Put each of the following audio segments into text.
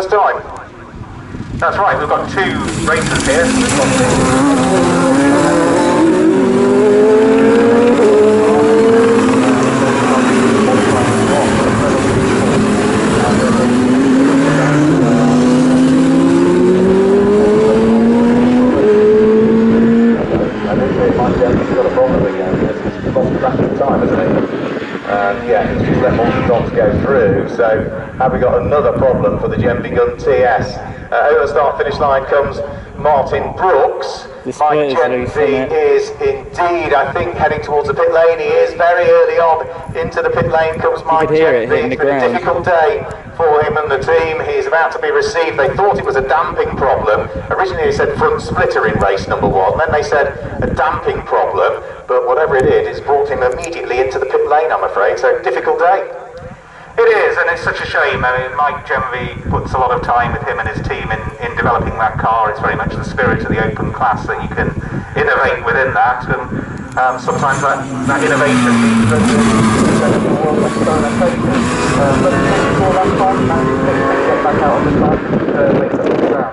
first time? That's right, we've got two racers here. We've got yeah, he's just let Morton go through, so have we got another problem for the Gemby Gun TS? Over the start-finish line comes Martin Brooks. Mike Gemby is indeed, I think, heading towards the pit lane. He is very early on into the pit lane. Comes Mike Gemby. It's been a difficult day for him and the team. He's about to be received. They thought it was a damping problem. Originally they said front splitter in race number 1. Then they said a damping problem. But whatever it is, it's brought him immediately into the pit lane, I'm afraid. So, difficult day. It is, and it's such a shame. I mean, Mike Gemby puts a lot of time with him and his team in developing that car. It's very much the spirit of the open class that you can innovate within that, and sometimes that innovation means that back out on the track,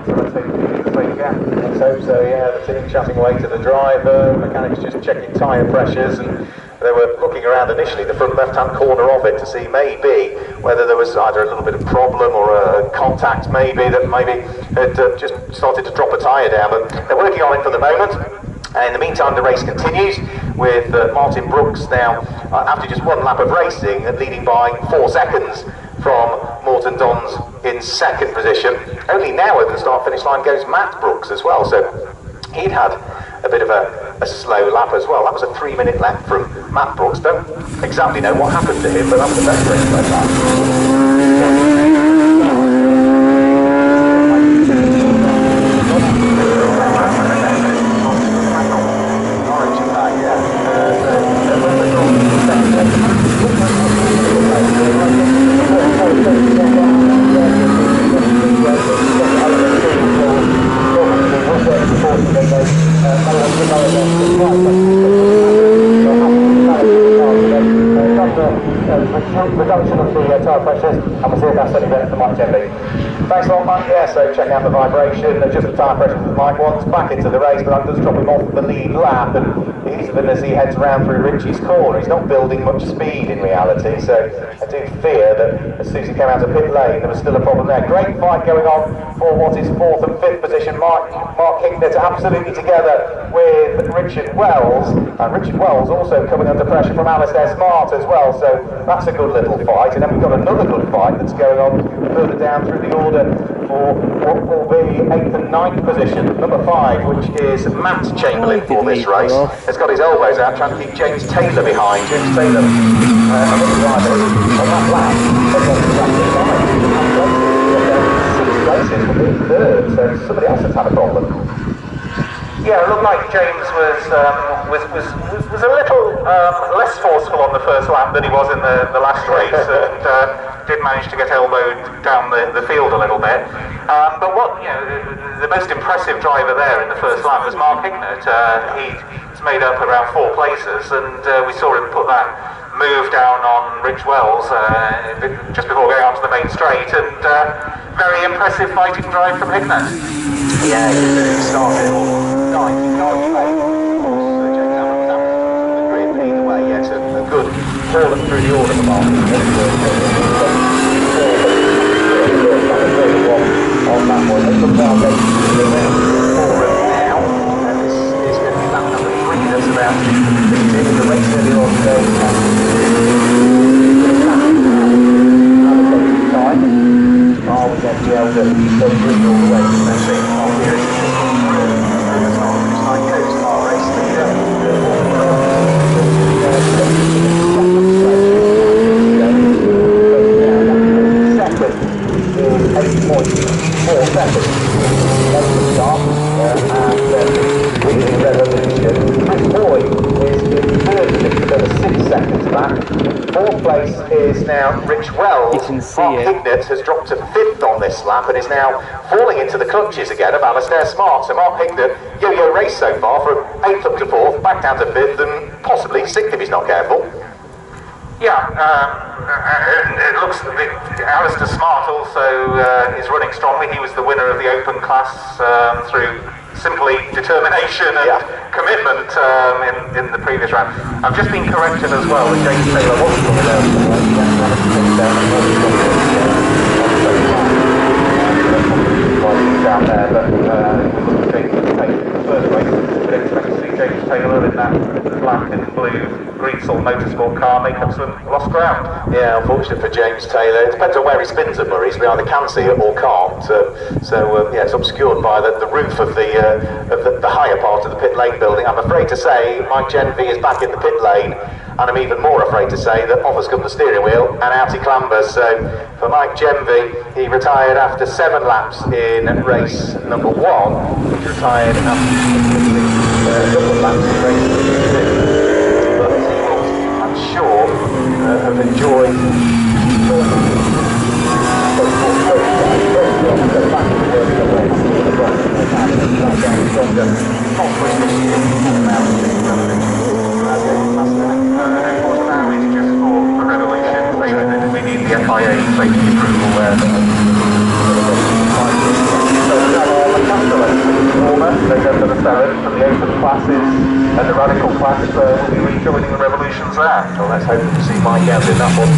so let's hope he can do the same again. Let's hope so, yeah. The team chatting away to the driver, mechanics just checking tyre pressures, and they were looking around initially the front left-hand corner of it to see maybe whether there was either a little bit of problem or a contact maybe that maybe had just started to drop a tyre down, but they're working on it for the moment. In the meantime, the race continues with Martin Brooks now, after just one lap of racing, and leading by 4 seconds from Morton Dons in second position. Only now over the start-finish line goes Matt Brooks as well, so he'd had a bit of a slow lap as well. That was a 3-minute lap from Matt Brooks. Don't exactly know what happened to him, but that was the best race so far. Reduction of the tyre pressures, and we'll see if that's any better for Mike Gemby. Thanks a lot, Mike. Yeah, so check out the vibration, adjust the tyre pressures that Mike wants, back into the race, but that does drop him off the lead lap, and even as he heads around through Ritchie's corner, he's not building much speed in reality, so I do fear that as soon as he came out of pit lane, there was still a problem there. Great fight going on for what is 4th and 5th position. Mark Hicknett absolutely together with Richard Wells, and Richard Wells also coming under pressure from Alistair Smart as well, so that's a good little fight. And then we've got another good fight that's going on further down through the order for what will be 8th and 9th position. Number 5, which is Matt Chamberlain for this race, has got his elbows out trying to keep James Taylor behind. James Taylor, another driver on that lap, places will be 3rd, so somebody else has had a problem. Yeah, it looked like James was a little less forceful on the first lap than he was in the last race, and did manage to get elbowed down the field a little bit. But what, you know, the most impressive driver there in the first lap was Mark Hicknett. He's made up around 4 places, and we saw him put that move down on Rich Wells just before going onto the main straight, and very impressive fighting drive from Hicknett. Yeah, he started 9th, James Allen was out the grid either way. Yeah, it's a good fall through the order for Mark. On that one, it looks like now, and this is going to be lap number 3. That's about 15 the race early on today. Oh, we get jailed at the green all the way to the same half here. It's not a finish line goes car race. Second is 8.4 seconds. That's the start. And winning revolution. Chris Boyd is in 3rd position, over 6 seconds back. 4th place is now Rich Wells. Mark Hicknett has dropped to 5th on this lap and is now falling into the clutches again of Alistair Smart. So Mark Hicknett, yo-yo race so far from 8th up to 4th, back down to 5th and possibly 6th if he's not careful. Yeah, it looks a bit. Alistair Smart also is running strongly. He was the winner of the Open class through simply determination and commitment in the previous round. I've just been corrected as well that James Taylor wasn't going to down there, but James Taylor in the first race. We'd expect to see James Taylor in that black and blue Greensall Motorsport car make up some lost ground. Yeah, unfortunate for James Taylor. It depends on where he spins at Murray's. We either can see it or can't. Yeah, it's obscured by the roof of the higher part of the pit lane building. I'm afraid to say Mike Genvy is back in the pit lane, and I'm even more afraid to say that off has come the steering wheel and out he clambers. So for Mike Genvy, he retired after 7 laps in race number 1. He retired after 6 laps in race number 2. But he will, I'm sure, have enjoyed we need the FIA safety approval there. November the 7th for the Open classes and the Radical class will be rejoining the Revolutions there. Well, let's hope to see Mike out in that one.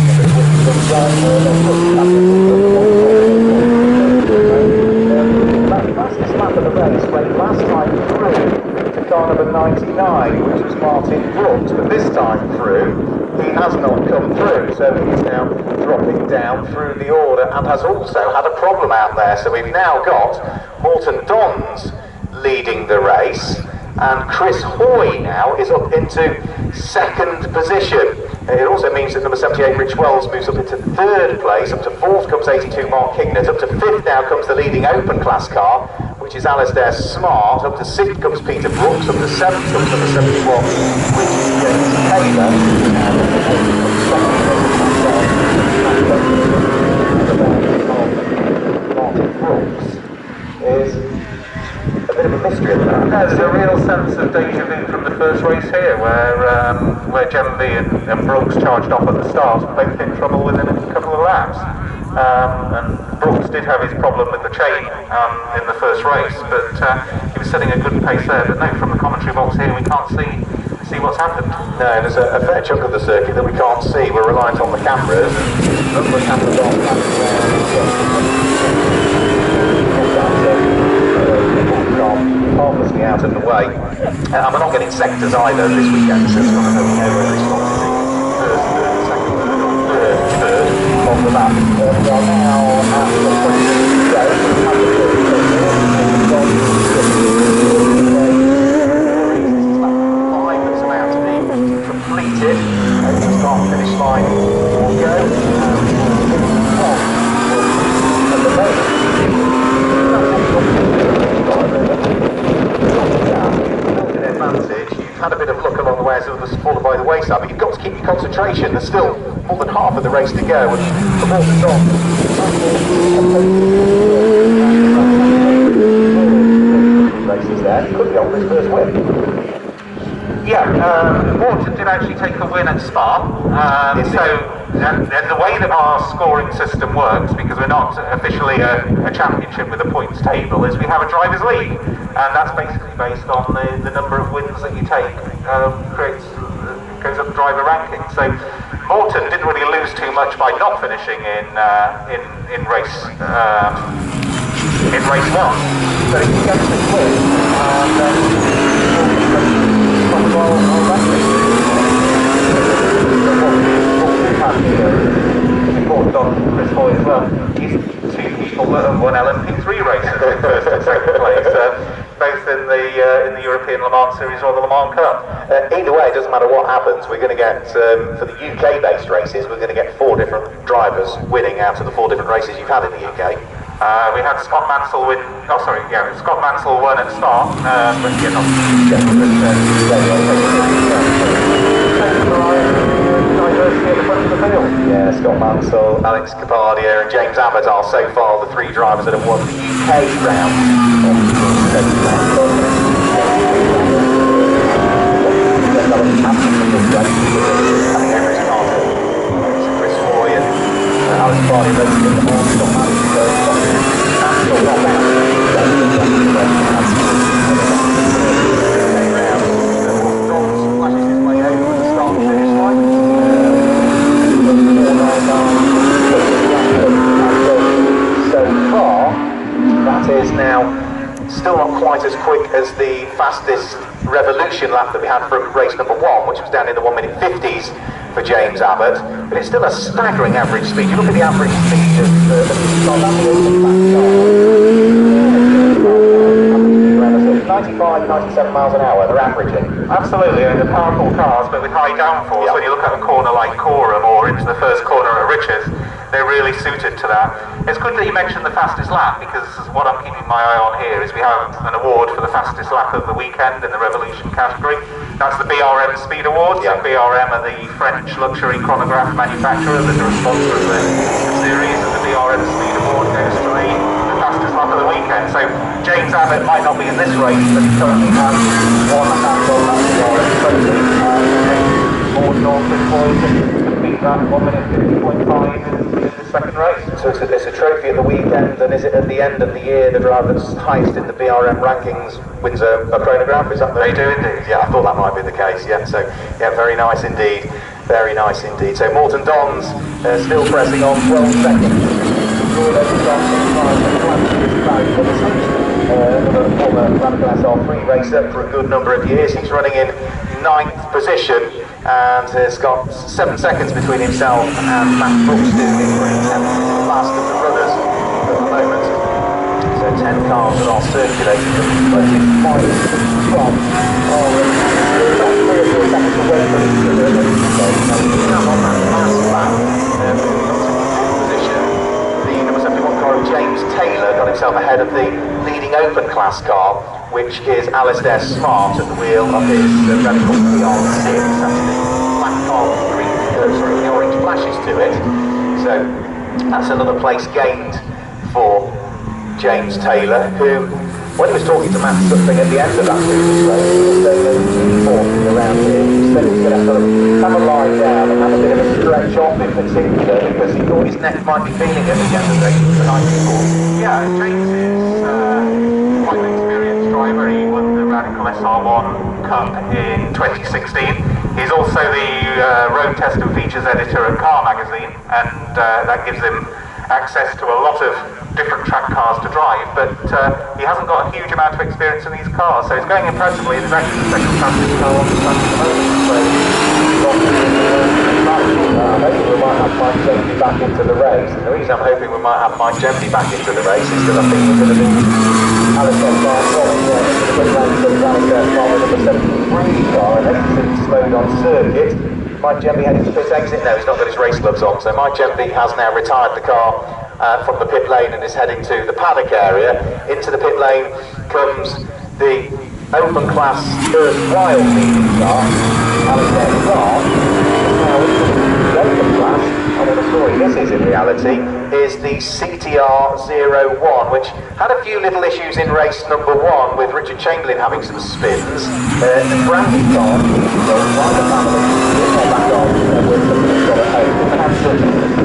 Fastest lap of the race went last time through to car number 99, which was Martin Brooks, but this time through he has not come through, so he's now dropping down through the order and has also had a problem out there. So we've now got Morton Dons leading the race, and Chris Hoy now is up into 2nd position. It also means that number 78 Rich Wells moves up into 3rd place. Up to 4th comes 82 Mark Hignett. Up to 5th now comes the leading Open class car, which is Alistair Smart. Up to 6th comes Peter Brooks. Up to 7th comes number 71, which is James Taylor. Martin Brooks is a bit of a mystery at that. There's a real sense of deja vu from the first race here, where Genvy and Brooks charged off at the start and both hit trouble within a couple of laps. And Brooks did have his problem with the chain in the first race, but he was setting a good pace there. But no, from the commentary box here, we can't see what's happened. No, there's a fair chunk of the circuit that we can't see. We're reliant on the cameras. Look, the cameras on harmlessly out of the way. And we're not getting sectors either this weekend, so it's not going over every slot. First, second, third on the lap. We are now at the point to go. Line that's about to be completed. The start and finish line will go. At the moment, advantage. You've had a bit of luck along the way as others fallen by the wayside, but you've got to keep your concentration. There's still more than half of the race to go, and the Morton Dons races there. He could be on his first win. Yeah, Morton did actually take a win at Spa. And the way that our scoring system works, because we're not officially a championship with a points table, is we have a driver's league, and that's basically based on the number of wins that you take. Goes up the driver ranking. So Morton didn't really lose too much by not finishing in race 1. But if he gets the win, then important on Chris Hoy as well. He's 2 people that have won LMP3 races in 1st and 2nd place, both in the European Le Mans Series or the Le Mans Cup. Either way, it doesn't matter what happens. We're going to get, for the UK-based races, we're going to get 4 different drivers winning out of the 4 different races you've had in the UK. We had Scott Mansell win. Oh, sorry, yeah, Scott Mansell won at start, but yeah, not. Yeah, Scott Mansell, Alex Capardia and James Abbott are so far the 3 drivers that have won the UK round. Alex Barney racing in the morning, got managed to go absolutely not out. Flashes his way over the start finish line. So far, that is now still not quite as quick as the fastest revolution lap that we had from race number 1, which was down in the 1 minute 50s for James Abbott, but it's still a staggering average speed. You look at the average speed of the 95, 97 miles an hour, they're averaging. Absolutely, and they're powerful cars, but with high downforce. Yeah. When you look at a corner like Corham or into the first corner at Richards, they're really suited to that. It's good that you mentioned the fastest lap, because what I'm keeping my eye on here is we have an award for the fastest lap of the weekend in the Revolution category. That's the BRM Speed Awards. Yeah. So BRM are the French luxury chronograph manufacturer that are a sponsor of the series, and the BRM Speed Award goes to the fastest lap of the weekend. So James Abbott might not be in this race, but he currently has one lap on that BRM trophy. More Northern boys to beat that 1 minute 50.5 in the second race. So it's a trophy at the weekend, and is it at the end of the year the driver that's highest in the BRM rankings wins a chronograph? Is that the... They do indeed. Yeah, I thought that might be the case, yeah. So, yeah, very nice indeed. Very nice indeed. So Morton Dons still pressing on, 12 seconds. Another former Radical SR3 racer for a good number of years. He's running in 9th position and has got 7 seconds between himself and Matt Brooks, who is running 10th, the last of the runners at the moment. So 10 cars that are circulating from 25 from are 3 or 4 seconds away from each other. So on that last lap, James Taylor got himself ahead of the leading open class car, which is Alistair Smart at the wheel of his Radical PR6. That's the black car with the orange flashes to it. So that's another place gained for James Taylor, who, when he was talking to Matt Sutton at the end of that previous race, he was saying that he's walking around here. He said he was going to sort of have a lie down and have a bit of a stretch off in particular, because he thought his neck might be feeling it at the end of the race the night before. Yeah, James is quite an experienced driver. He won the Radical SR1 Cup in 2016. He's also the road test and features editor at Car Magazine, and that gives him access to a lot of different track cars to drive, but he hasn't got a huge amount of experience in these cars, so he's going impressively. He's actually the second fastest car on the track at the moment. Hopefully we might have Mike Jemke back into the race, and the reason I'm hoping we might have Mike Jemke back into the race is because I think we're going to be Alistair Smart following the Alistair Smart with number 73 car, and everything's slowed on circuit. Mike Jemke heading to pit exit. No, he's not got his race gloves on, so Mike Jemke has now retired the car from the pit lane and is heading to the paddock area. Into the pit lane comes the open class erstwhile leading car, Alistair Smart. Now into the open class, and what the story this is in reality, is the CTR-01, which had a few little issues in race number 1 with Richard Chamberlain having some spins. The branded car, by the family, back on with something got at home. And had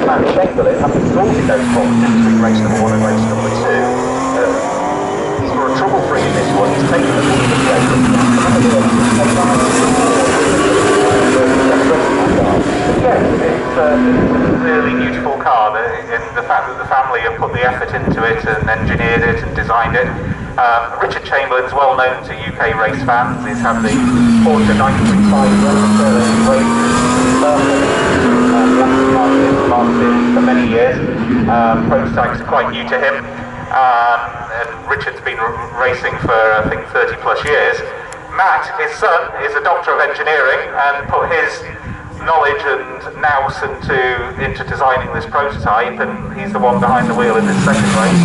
Matt Chamberlain having sorted those problems between race number 1 and race number 2. He's for a trouble-free in this one. He's taken the lead of the race. Yes, it's a really beautiful car, in the fact that the family have put the effort into it and engineered it and designed it. Richard Chamberlain's well known to UK race fans. He's had the Porsche 935 race for many years. Prototypes are quite new to him, and Richard's been racing for I think 30 plus years. Matt, his son, is a doctor of engineering and put his knowledge and nous into designing this prototype, and he's the one behind the wheel in this second race.